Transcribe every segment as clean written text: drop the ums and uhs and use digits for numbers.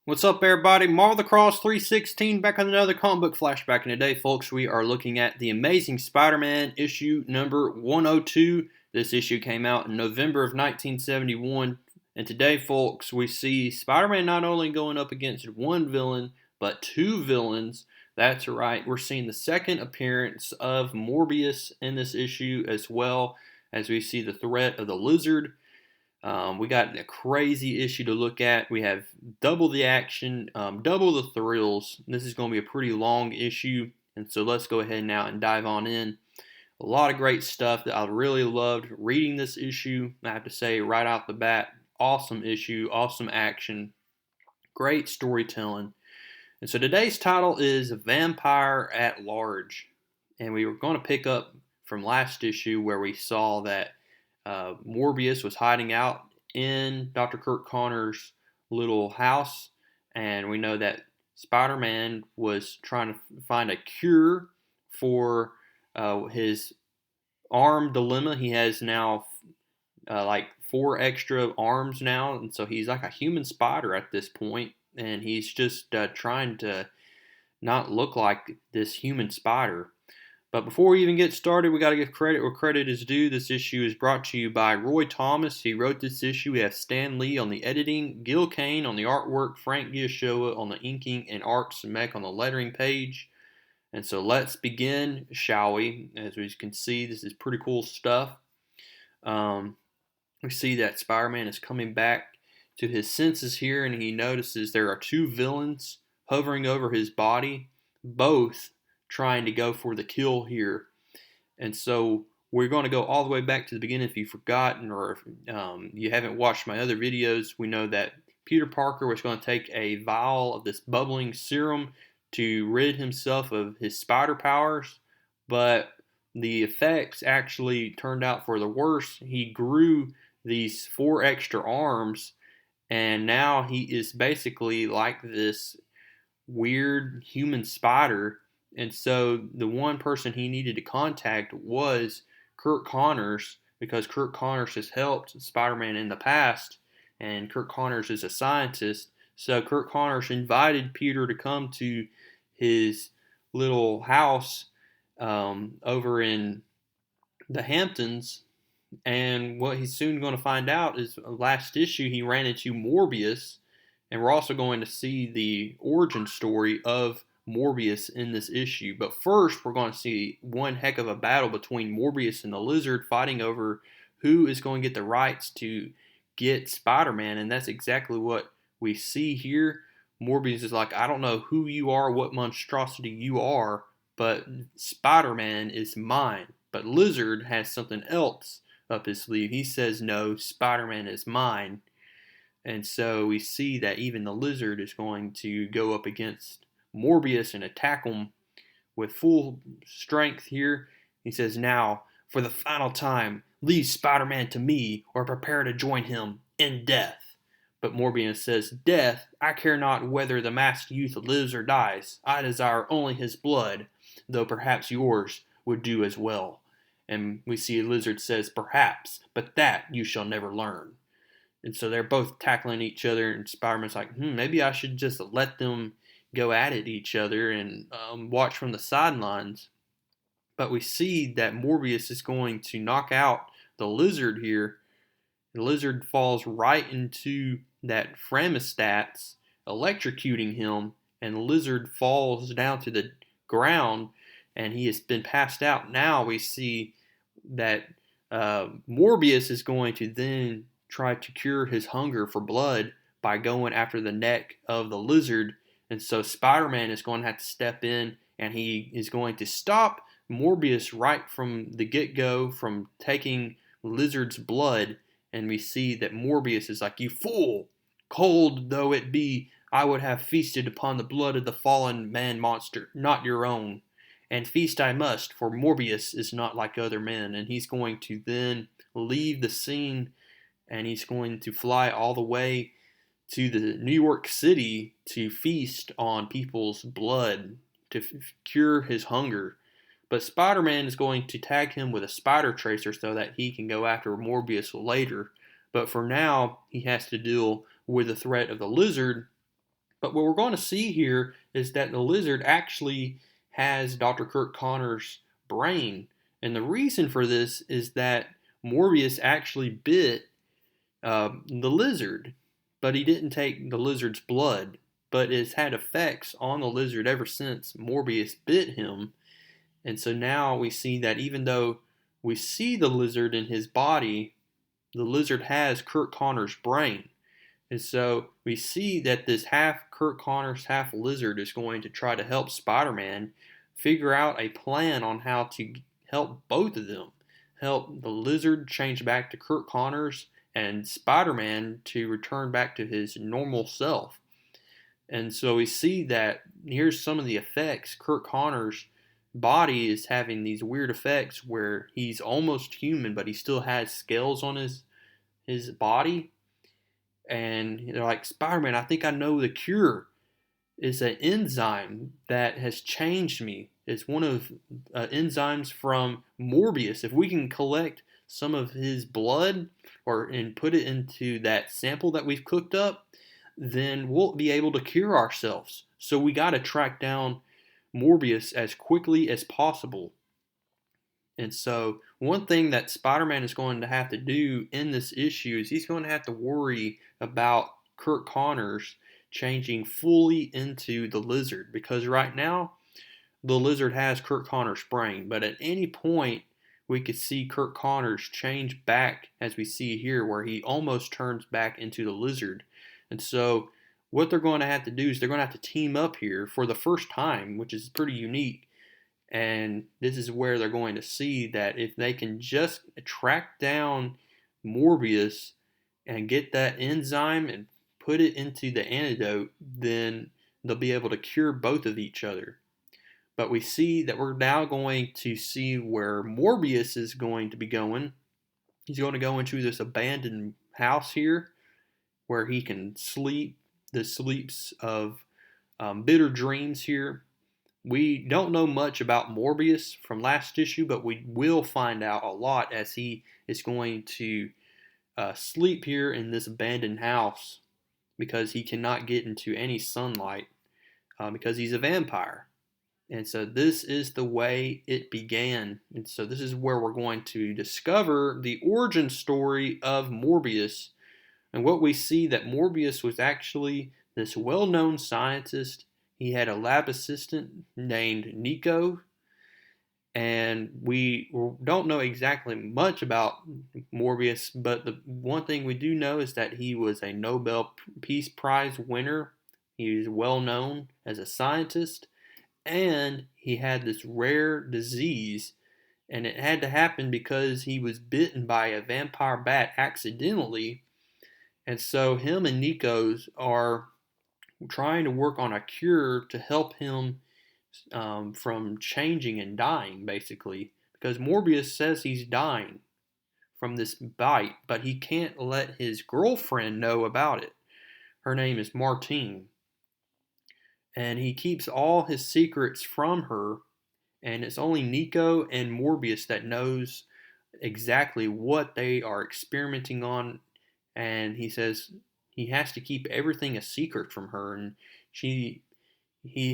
What's up, everybody? Marvel the Cross 316 back on another comic book flashback. And today, folks, we are looking at The Amazing Spider-Man issue number 102. This issue came out in November of 1971. And today, folks, we see Spider-Man not only going up against one villain, but two villains. That's right, we're seeing the second appearance of Morbius in this issue, as well as we see the threat of the Lizard. We got a crazy issue to look at. We have double the action, double the thrills. This is going to be a pretty long issue, and so let's go ahead now and dive on in. A lot of great stuff that I really loved reading this issue. I have to say right off the bat, awesome issue, awesome action, great storytelling. And so today's title is Vampire at Large, and we were going to pick up from last issue where we saw that Morbius was hiding out in Dr. Kirk Connor's little house, and we know that Spider-Man was trying to find a cure for his arm dilemma. He has now like 4 extra arms now, and so he's like a human spider at this point, and he's just trying to not look like this human spider. But before we even get started, we got to give credit where credit is due. This issue is brought to you by Roy Thomas. He wrote this issue. We have Stan Lee on the editing, Gil Kane on the artwork, Frank Giashoa on the inking, and Art Simek on the lettering page. And so let's begin, shall we? As we can see, this is pretty cool stuff. We see that Spider-Man is coming back to his senses here, and he notices there are two villains hovering over his body, both trying to go for the kill here. And so we're going to go all the way back to the beginning. If you've forgotten or if you haven't watched my other videos, we know that Peter Parker was going to take a vial of this bubbling serum to rid himself of his spider powers, but the effects actually turned out for the worse. He grew these 4 extra arms, and now he is basically like this weird human spider. And so the one person he needed to contact was Kirk Connors, because Kirk Connors has helped Spider-Man in the past, and Kirk Connors is a scientist. So Kirk Connors invited Peter to come to his little house over in the Hamptons. And what he's soon going to find out is last issue he ran into Morbius, and we're also going to see the origin story of Morbius in this issue. But first, we're going to see one heck of a battle between Morbius and the Lizard, fighting over who is going to get the rights to get Spider-Man, and that's exactly what we see here. Morbius is like, I don't know who you are, what monstrosity you are, but Spider-Man is mine. But Lizard has something else up his sleeve. He says, no, Spider-Man is mine. And so we see that even the Lizard is going to go up against Morbius and attack him with full strength here. He says, now, for the final time, leave Spider-Man to me or prepare to join him in death. But Morbius says, death, I care not whether the masked youth lives or dies. I desire only his blood, though perhaps yours would do as well. And we see Lizard says, perhaps, but that you shall never learn. And so they're both tackling each other, and Spider-Man's like, maybe I should just let them go at it each other and watch from the sidelines. But we see that Morbius is going to knock out the Lizard here. The Lizard falls right into that Framestats, electrocuting him, and the Lizard falls down to the ground, and he has been passed out. Now we see that Morbius is going to then try to cure his hunger for blood by going after the neck of the Lizard. And so Spider-Man is going to have to step in, and he is going to stop Morbius right from the get-go from taking Lizard's blood. And we see that Morbius is like, you fool! Cold though it be, I would have feasted upon the blood of the fallen man-monster, not your own. And feast I must, for Morbius is not like other men. And he's going to then leave the scene, and he's going to fly all the way to the New York City to feast on people's blood to cure his hunger. But Spider-Man is going to tag him with a spider tracer so that he can go after Morbius later. But for now, he has to deal with the threat of the Lizard, But what we're going to see here is that the lizard actually has Dr. Kurt Connor's brain. And the reason for this is that Morbius actually bit the lizard, but he didn't take the lizard's blood. But it's had effects on the lizard ever since Morbius bit him. And so now we see that even though we see the lizard in his body, the lizard has Kurt Connor's brain. And so we see that this half Kurt Connors, half lizard is going to try to help Spider-Man figure out a plan on how to help both of them. Help the lizard change back to Kurt Connors and Spider-Man to return back to his normal self. And so we see that here's some of the effects. Kurt Connors' body is having these weird effects where he's almost human, but he still has scales on his body. And they're like, Spider-Man, I think I know the cure. It's an enzyme that has changed me. It's one of enzymes from Morbius. If we can collect some of his blood and put it into that sample that we've cooked up, then we'll be able to cure ourselves. So we got to track down Morbius as quickly as possible. And so one thing that Spider-Man is going to have to do in this issue is he's going to have to worry about Kurt Connors changing fully into the lizard, because right now the lizard has Kurt Connors' brain, but at any point we could see Kurt Connors change back, as we see here, where he almost turns back into the lizard. And so what they're going to have to do is they're going to have to team up here for the first time, which is pretty unique. And this is where they're going to see that if they can just track down Morbius and get that enzyme and put it into the antidote, then they'll be able to cure both of each other. But we see that we're now going to see where Morbius is going to be going. He's going to go into this abandoned house here where he can sleep the sleeps of bitter dreams here. We don't know much about Morbius from last issue, but we will find out a lot as he is going to sleep here in this abandoned house because he cannot get into any sunlight because he's a vampire. And so this is the way it began. And so this is where we're going to discover the origin story of Morbius. And what we see that Morbius was actually this well-known scientist. He had a lab assistant named Nico, and we don't know exactly much about Morbius, but the one thing we do know is that he was a Nobel Peace Prize winner. He was well known as a scientist, and he had this rare disease, and it had to happen because he was bitten by a vampire bat accidentally. And so him and Nico's are trying to work on a cure to help him from changing and dying, basically. Because Morbius says he's dying from this bite, but he can't let his girlfriend know about it. Her name is Martine. And he keeps all his secrets from her, and it's only Nico and Morbius that knows exactly what they are experimenting on. And he says he has to keep everything a secret from her, and he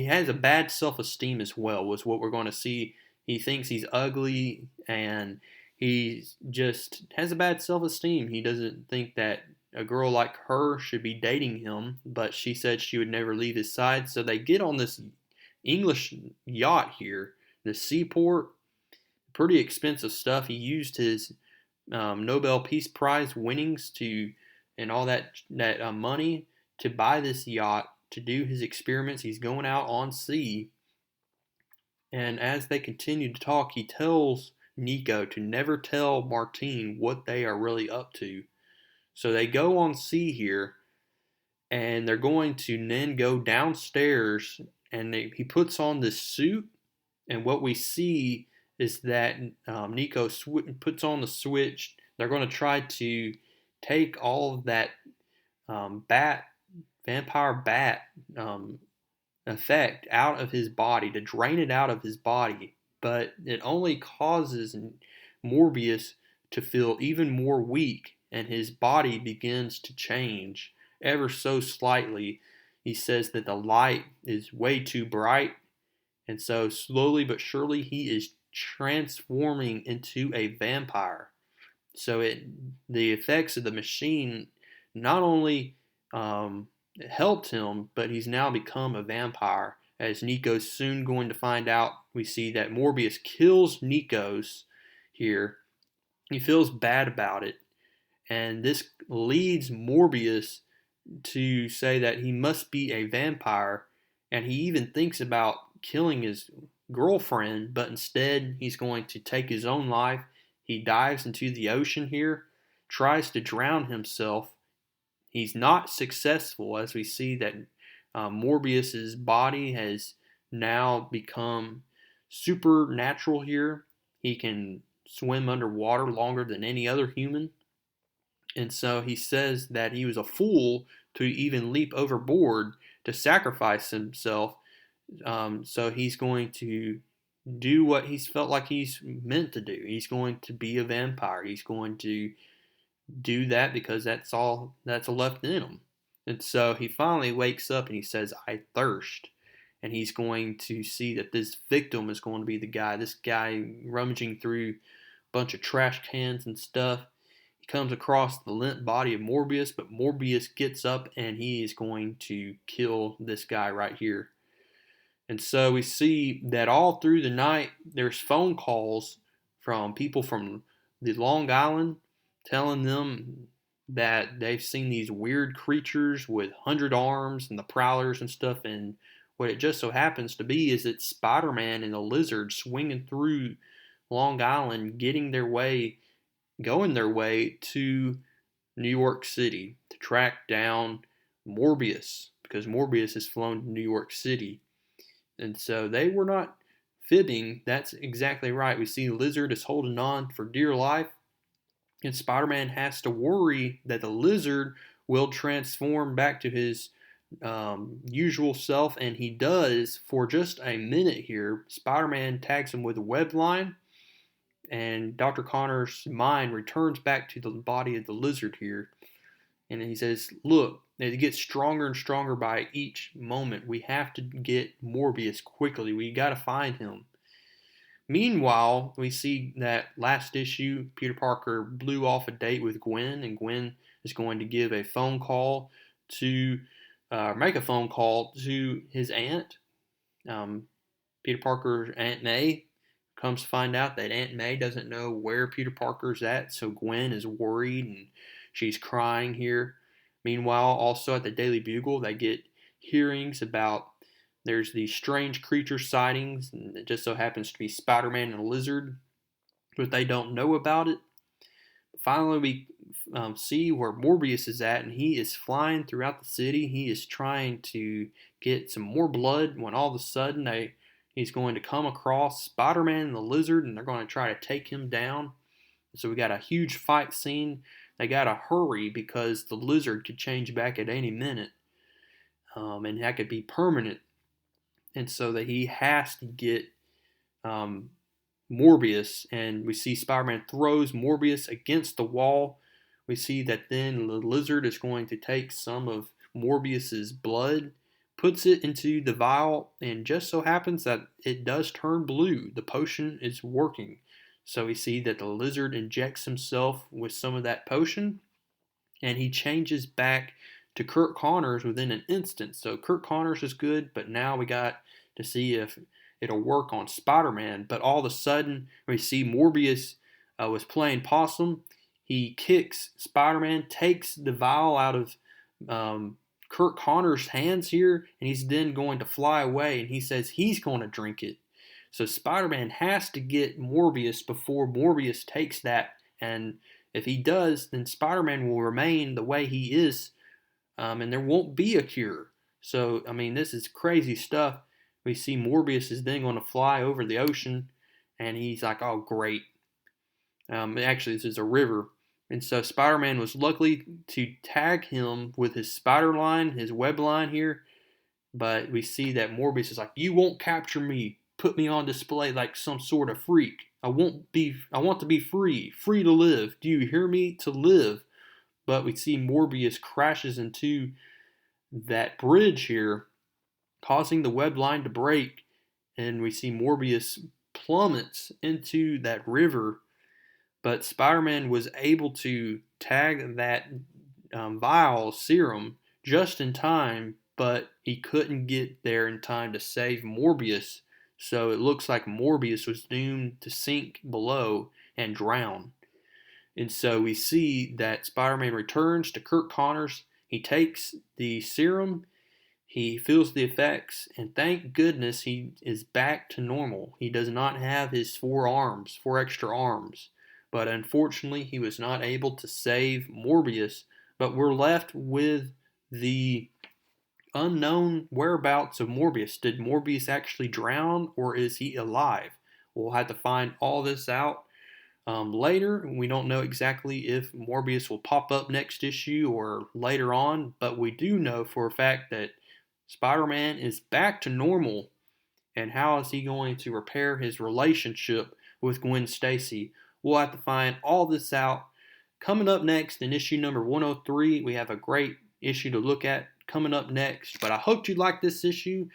has a bad self-esteem as well, was what we're going to see. He thinks he's ugly, and he just has a bad self-esteem. He doesn't think that a girl like her should be dating him, but she said she would never leave his side. So they get on this English yacht here, the seaport, pretty expensive stuff. He used his Nobel Peace Prize winnings and all that money to buy this yacht to do his experiments. He's going out on sea, and as they continue to talk, he tells Nico to never tell Martine what they are really up to. So they go on sea here, and they're going to then go downstairs, and he puts on this suit, and what we see is that Nico puts on the switch. They're going to try to take all of that vampire bat effect out of his body, to drain it out of his body, but it only causes Morbius to feel even more weak, and his body begins to change ever so slightly. He says that the light is way too bright, and so slowly but surely he is transforming into a vampire. So the effects of the machine not only helped him, but he's now become a vampire. As Nico's soon going to find out, we see that Morbius kills Nico's here. He feels bad about it, and this leads Morbius to say that he must be a vampire, and he even thinks about killing his girlfriend, but instead he's going to take his own life. He dives into the ocean here, tries to drown himself. He's not successful, as we see that Morbius's body has now become supernatural here. He can swim underwater longer than any other human. And so he says that he was a fool to even leap overboard to sacrifice himself. So he's going to do what he's felt like he's meant to do. He's going to be a vampire. He's going to do that because that's all that's left in him. And so he finally wakes up and he says, I thirst. And he's going to see that this victim is going to be the guy. This guy rummaging through a bunch of trash cans and stuff. He comes across the limp body of Morbius, but Morbius gets up and he is going to kill this guy right here. And so we see that all through the night, there's phone calls from people from the Long Island telling them that they've seen these weird creatures with 100 arms and the prowlers and stuff. And what it just so happens to be is it's Spider-Man and the Lizard swinging through Long Island, going their way to New York City to track down Morbius, because Morbius has flown to New York City. And so they were not fibbing. That's exactly right. We see Lizard is holding on for dear life, and Spider-Man has to worry that the Lizard will transform back to his usual self, and he does for just a minute here. Spider-Man tags him with a web line, and Dr. Connor's mind returns back to the body of the Lizard here. And he says, look, it gets stronger and stronger by each moment. We have to get Morbius quickly. We got to find him. Meanwhile, we see that last issue, Peter Parker blew off a date with Gwen, and Gwen is going to give a phone call to, make a phone call to his aunt. Peter Parker's Aunt May comes to find out that Aunt May doesn't know where Peter Parker's at, so Gwen is worried and she's crying here. Meanwhile, also at the Daily Bugle, they get hearings about there's these strange creature sightings, and it just so happens to be Spider-Man and a Lizard, but they don't know about it. Finally, we see where Morbius is at, and he is flying throughout the city. He is trying to get some more blood when all of a sudden he's going to come across Spider-Man and the Lizard, and they're going to try to take him down. So we got a huge fight scene. They got to hurry because the Lizard could change back at any minute, and that could be permanent. And so that he has to get Morbius, and we see Spider-Man throws Morbius against the wall. We see that then the Lizard is going to take some of Morbius's blood, puts it into the vial, and just so happens that it does turn blue. The potion is working. So we see that the Lizard injects himself with some of that potion, and he changes back to Curt Connors within an instant. So Curt Connors is good, but now we got to see if it'll work on Spider-Man. But all of a sudden, we see Morbius was playing possum. He kicks Spider-Man, takes the vial out of Curt Connors' hands here, and he's then going to fly away, and he says he's going to drink it. So Spider-Man has to get Morbius before Morbius takes that, and if he does, then Spider-Man will remain the way he is, and there won't be a cure. So, I mean, this is crazy stuff. We see Morbius is then going to fly over the ocean, and he's like, oh, great. Actually, this is a river. And so Spider-Man was lucky to tag him with his spider line, his web line here. But we see that Morbius is like, you won't capture me. Put me on display like some sort of freak. I want to be free to live. Do you hear me? To live. But we see Morbius crashes into that bridge here, causing the web line to break, and we see Morbius plummets into that river. But Spider-Man was able to tag that vial serum just in time, but he couldn't get there in time to save Morbius. So it looks like Morbius was doomed to sink below and drown. And so we see that Spider-Man returns to Kirk Connors. He takes the serum, he feels the effects, and thank goodness he is back to normal. He does not have his 4 arms, 4 extra arms. But unfortunately, he was not able to save Morbius. But we're left with the unknown whereabouts of Morbius. Did Morbius actually drown, or is he alive? We'll have to find all this out later. We don't know exactly if Morbius will pop up next issue or later on, but we do know for a fact that Spider-Man is back to normal. And how is he going to repair his relationship with Gwen Stacy? We'll have to find all this out. Coming up next in issue number 103, we have a great issue to look at coming up next. But I hope you like this issue.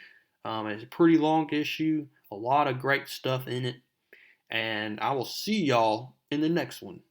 It's a pretty long issue, a lot of great stuff in it. And I will see y'all in the next one.